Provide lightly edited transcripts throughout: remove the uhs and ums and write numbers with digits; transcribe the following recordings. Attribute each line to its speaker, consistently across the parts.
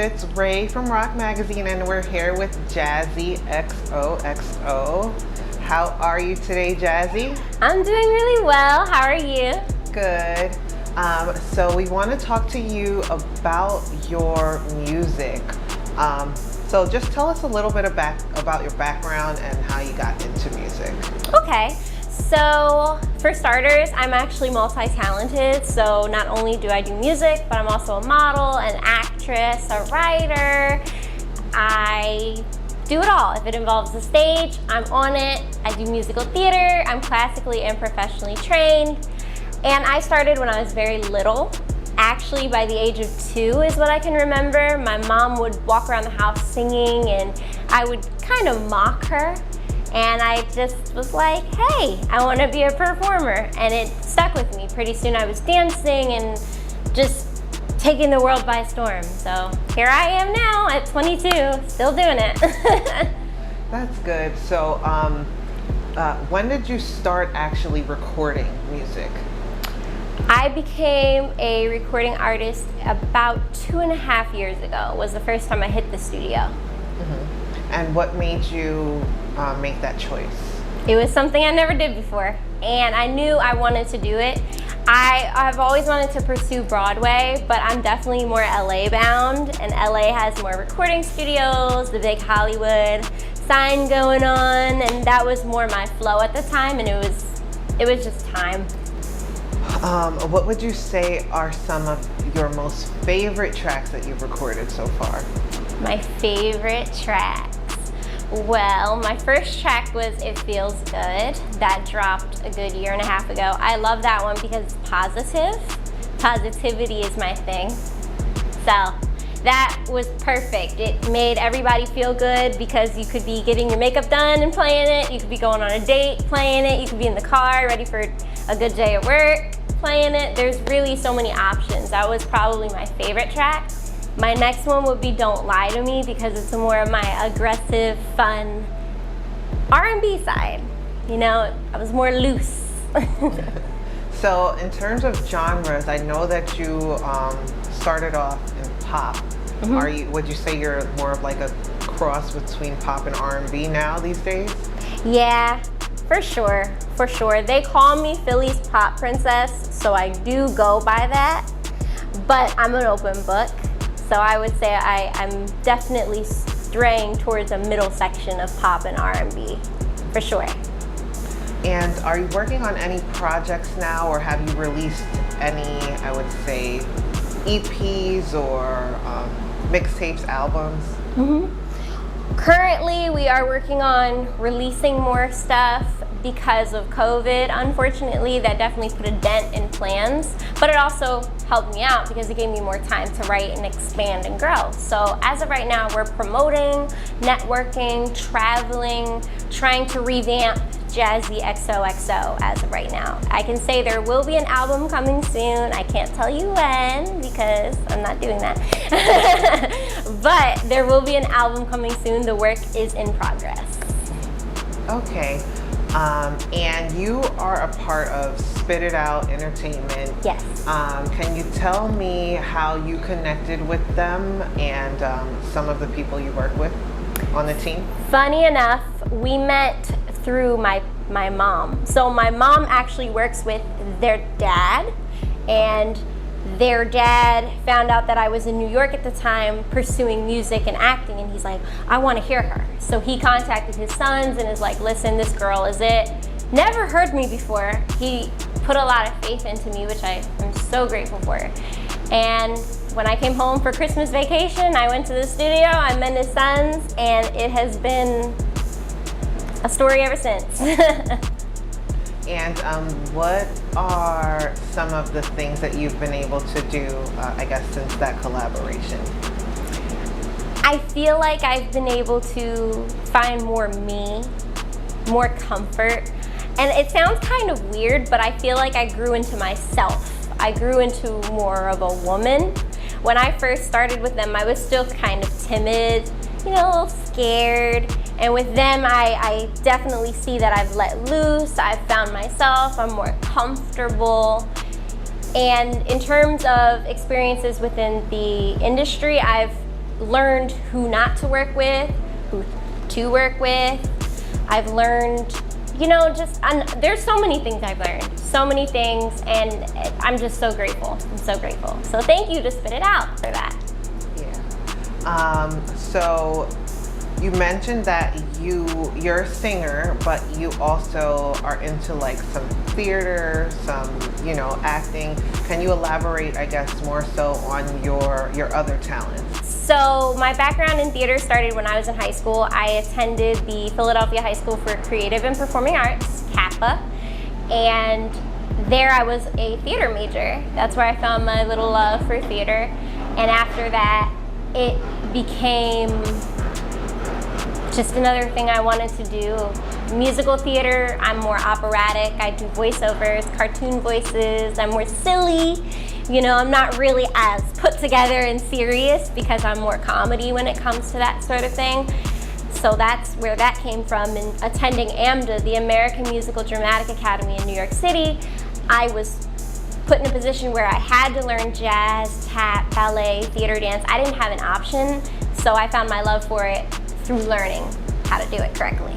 Speaker 1: it's Ray from RaeROQ Magazine, and we're here with Jazzy Xoxo. How are you today, Jazzy?
Speaker 2: I'm doing really well. How are you?
Speaker 1: Good. So we want to talk to you about your music. So just tell us a little bit about your background and how you got into music.
Speaker 2: Okay. So for starters, I'm actually multi-talented. So not only do I do music, but I'm also a model, an actress, a writer. I do it all. If it involves the stage, I'm on it. I do musical theater. I'm classically and professionally trained. And I started when I was very little. Actually, by the age of 2 is what I can remember. My mom would walk around the house singing, and I would kind of mock her. And I just was like, hey, I want to be a performer. And it stuck with me. Pretty soon I was dancing and just taking the world by storm. So here I am now at 22, still doing it.
Speaker 1: That's good. So when did you start actually recording music?
Speaker 2: I became a recording artist about 2.5 years ago, was the first time I hit the studio.
Speaker 1: Mm-hmm. And what made you make that choice?
Speaker 2: It was something I never did before, and I knew I wanted to do it. I've always wanted to pursue Broadway, but I'm definitely more LA bound, and LA has more recording studios, the big Hollywood sign going on, and that was more my flow at the time, and it was just time.
Speaker 1: What would you say are some of your most favorite tracks that you've recorded so far?
Speaker 2: My favorite tracks. Well, my first track was It Feels Good. That dropped a good 1.5 years ago. I love that one because it's positive. Positivity is my thing. So that was perfect. It made everybody feel good because you could be getting your makeup done and playing it. You could be going on a date playing it. You could be in the car ready for a good day at work playing it. There's really so many options. That was probably my favorite track. My next one would be Don't Lie to Me because it's more of my aggressive, fun R&B side. You know, I was more loose.
Speaker 1: So in terms of genres, I know that you started off in pop. Mm-hmm. Would you say you're more of like a cross between pop and R&B now these days?
Speaker 2: Yeah, for sure, for sure. They call me Philly's pop princess, so I do go by that, but I'm an open book. So I would say I'm definitely straying towards a middle section of pop and R&B, for sure.
Speaker 1: And are you working on any projects now, or have you released any, I would say, EPs or mixtapes, albums?
Speaker 2: Mm-hmm. Currently, we are working on releasing more stuff because of COVID. Unfortunately, that definitely put a dent in plans, but it also helped me out because it gave me more time to write and expand and grow. So as of right now, we're promoting, networking, traveling, trying to revamp Jazzy Xoxo as of right now. I can say there will be an album coming soon. I can't tell you when because I'm not doing that. But there will be an album coming soon. The work is in progress.
Speaker 1: Okay. And you are a part of Spit It Out Entertainment.
Speaker 2: Yes.
Speaker 1: Can you tell me how you connected with them and some of the people you work with on the team?
Speaker 2: Funny enough, we met through my mom. So my mom actually works with their dad, and their dad found out that I was in New York at the time pursuing music and acting, and he's like, I want to hear her. So he contacted his sons and is like, listen, this girl is it. Never heard me before. He put a lot of faith into me, which I am so grateful for. And when I came home for Christmas vacation, I went to the studio, I met his sons, and it has been a story ever since.
Speaker 1: And what are some of the things that you've been able to do, I guess, since that collaboration?
Speaker 2: I feel like I've been able to find more me, more comfort. And it sounds kind of weird, but I feel like I grew into myself. I grew into more of a woman. When I first started with them, I was still kind of timid, you know, a little scared. And with them, I definitely see that I've let loose, I've found myself, I'm more comfortable. And in terms of experiences within the industry, I've learned who not to work with, who to work with. I've learned, you know, there's so many things I've learned, so many things, and I'm just so grateful. I'm so grateful. So thank you to Spit It Out for that.
Speaker 1: Yeah. So you mentioned that you're a singer, but you also are into like some theater, some, you know, acting. Can you elaborate, I guess, more so on your other talents?
Speaker 2: So my background in theater started when I was in high school. I attended the Philadelphia High School for Creative and Performing Arts, CAPA, and there I was a theater major. That's where I found my little love for theater. And after that, it became just another thing I wanted to do. Musical theater, I'm more operatic. I do voiceovers, cartoon voices. I'm more silly. You know, I'm not really as put together and serious because I'm more comedy when it comes to that sort of thing. So that's where that came from. And attending AMDA, the American Musical Dramatic Academy in New York City, I was put in a position where I had to learn jazz, tap, ballet, theater dance. I didn't have an option, so I found my love for it through learning how to do it correctly.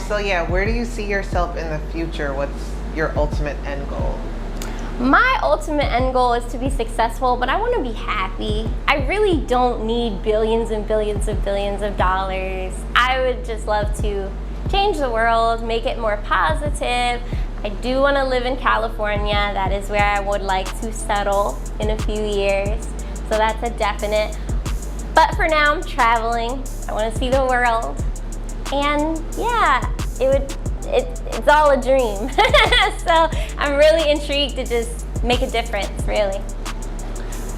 Speaker 1: So yeah, where do you see yourself in the future? What's your ultimate end goal?
Speaker 2: My ultimate end goal is to be successful, but I want to be happy. I really don't need billions and billions and billions of dollars. I would just love to change the world, make it more positive. I do want to live in California. That is where I would like to settle in a few years. So that's a definite. But for now, I'm traveling. I want to see the world. And yeah, it's all a dream. So I'm really intrigued to just make a difference, really.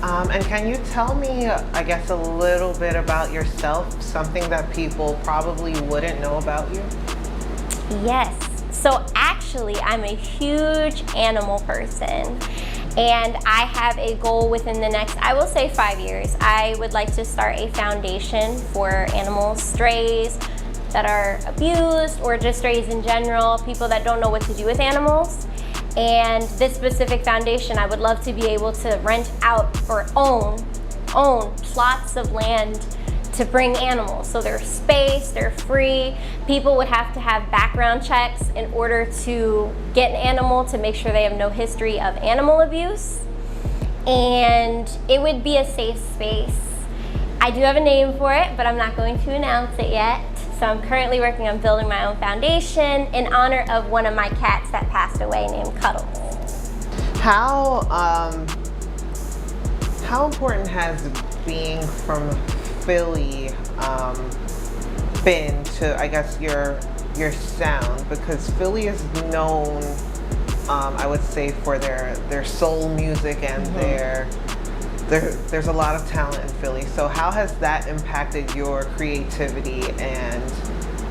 Speaker 1: And can you tell me, I guess, a little bit about yourself, something that people probably wouldn't know about you?
Speaker 2: Yes. So actually, I'm a huge animal person. And I have a goal within the next, I will say 5 years. I would like to start a foundation for animals, strays that are abused, or just strays in general, people that don't know what to do with animals. And this specific foundation, I would love to be able to rent out or own plots of land to bring animals. So there's space, they're free. People would have to have background checks in order to get an animal to make sure they have no history of animal abuse. And it would be a safe space. I do have a name for it, but I'm not going to announce it yet. So I'm currently working on building my own foundation in honor of one of my cats that passed away named Cuddles.
Speaker 1: How important has being from Philly been to, I guess, your sound? Because Philly is known, I would say, for their soul music and there's a lot of talent in Philly. So how has that impacted your creativity and,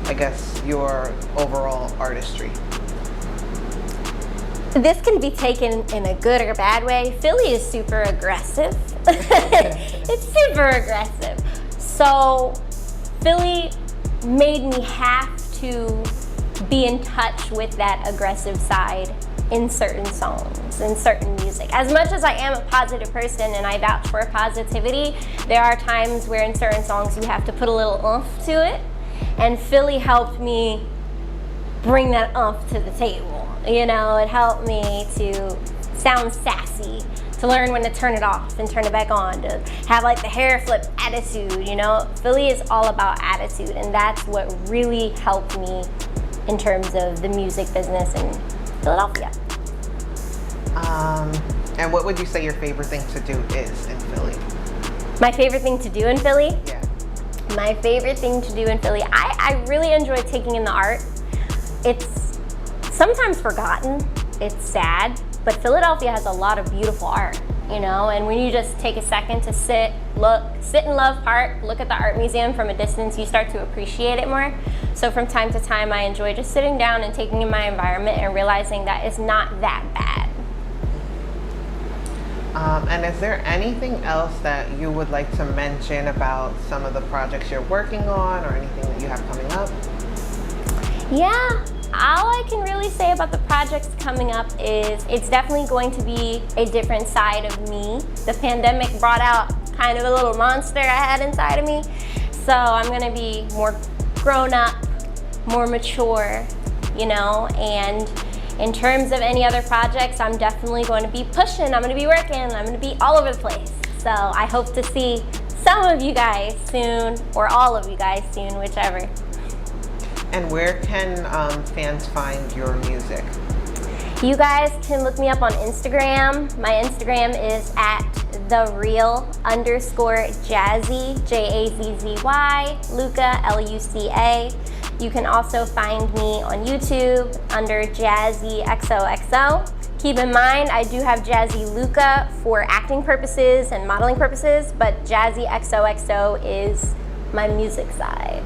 Speaker 1: I guess, your overall artistry?
Speaker 2: This can be taken in a good or bad way. Philly is super aggressive. It's super aggressive. So Philly made me have to be in touch with that aggressive side in certain songs, in certain music. As much as I am a positive person and I vouch for positivity, there are times where in certain songs you have to put a little oomph to it. And Philly helped me bring that oomph to the table. You know, it helped me to sound sassy, to learn when to turn it off and turn it back on, to have like the hair flip attitude, you know. Philly is all about attitude, and that's what really helped me in terms of the music business in Philadelphia.
Speaker 1: And what would you say your favorite thing to do is in Philly?
Speaker 2: My favorite thing to do in Philly?
Speaker 1: Yeah.
Speaker 2: My favorite thing to do in Philly, I really enjoy taking in the art. It's sometimes forgotten, it's sad, but Philadelphia has a lot of beautiful art, you know, and when you just take a second to sit in Love Park, look at the art museum from a distance, you start to appreciate it more. So from time to time, I enjoy just sitting down and taking in my environment and realizing that it's not that bad.
Speaker 1: And is there anything else that you would like to mention about some of the projects you're working on or anything that you have coming up?
Speaker 2: Yeah, all I can really say about the projects coming up is it's definitely going to be a different side of me. The pandemic brought out kind of a little monster I had inside of me. So I'm gonna be more grown up, more mature, you know, and in terms of any other projects, I'm definitely going to be pushing, I'm gonna be working, I'm gonna be all over the place. So I hope to see some of you guys soon, or all of you guys soon, whichever.
Speaker 1: And where can fans find your music?
Speaker 2: You guys can look me up on Instagram. My Instagram is at @the_real_Jazzy, Jazzy, Luca, Luca. You can also find me on YouTube under Jazzy Xoxo. Keep in mind, I do have Jazzy Luca for acting purposes and modeling purposes, but Jazzy Xoxo is my music side.